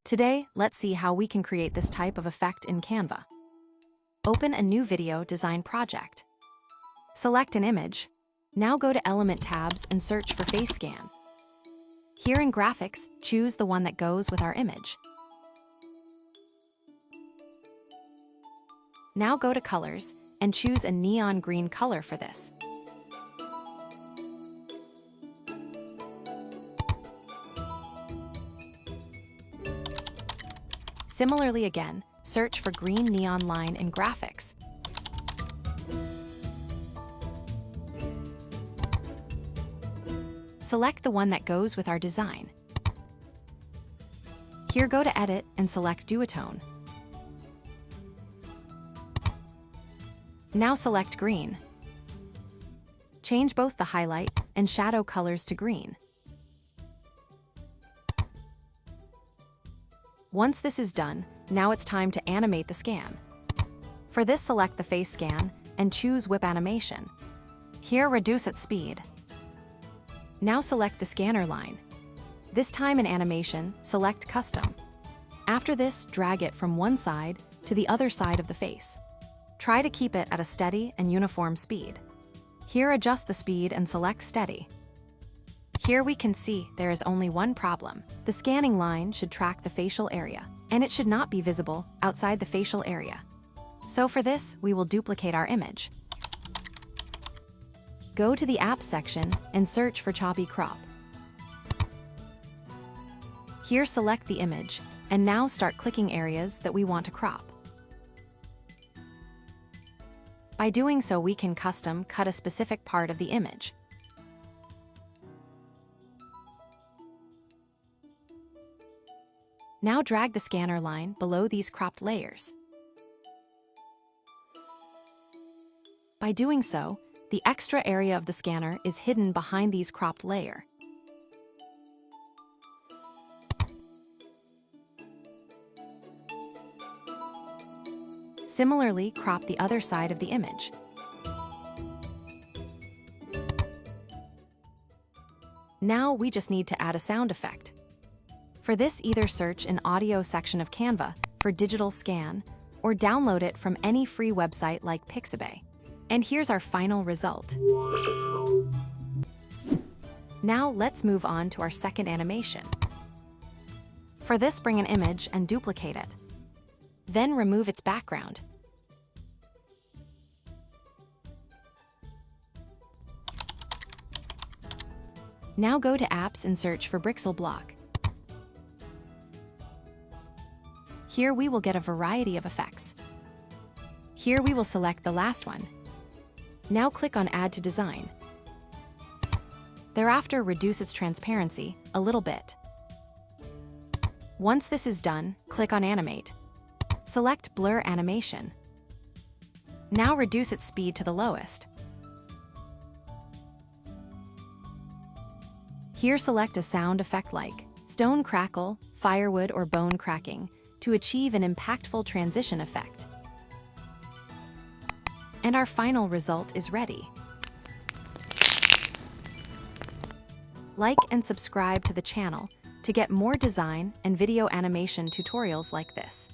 Today, let's see how we can create this type of effect in Canva. Open a new video design project. Select an image. Now go to Element tabs and search for face scan. Here in Graphics, choose the one that goes with our image. Now go to Colors and choose a neon green color for this. Similarly again, search for green neon line in Graphics. Select the one that goes with our design. Here go to Edit and select Duotone. Now select green. Change both the highlight and shadow colors to green. Once this is done, now it's time to animate the scan. For this, select the face scan and choose Whip Animation. Here, reduce its speed. Now select the scanner line. This time in animation, select Custom. After this, drag it from one side to the other side of the face. Try to keep it at a steady and uniform speed. Here, adjust the speed and select Steady. Here we can see there is only one problem. The scanning line should track the facial area, and it should not be visible outside the facial area. So for this, we will duplicate our image. Go to the Apps section and search for Choppy Crop. Here select the image, and now start clicking areas that we want to crop. By doing so, we can custom cut a specific part of the image. Now drag the scanner line below these cropped layers. By doing so, the extra area of the scanner is hidden behind these cropped layer. Similarly, crop the other side of the image. Now we just need to add a sound effect. For this, either search in Audio section of Canva for digital scan or download it from any free website like Pixabay. And here's our final result. Now let's move on to our second animation. For this, bring an image and duplicate it. Then remove its background. Now go to Apps and search for Brixel Block. Here we will get a variety of effects. Here we will select the last one. Now click on Add to Design. Thereafter, reduce its transparency a little bit. Once this is done, click on Animate. Select Blur Animation. Now reduce its speed to the lowest. Here select a sound effect like stone crackle, firewood, or bone cracking to achieve an impactful transition effect. And our final result is ready. Like and subscribe to the channel to get more design and video animation tutorials like this.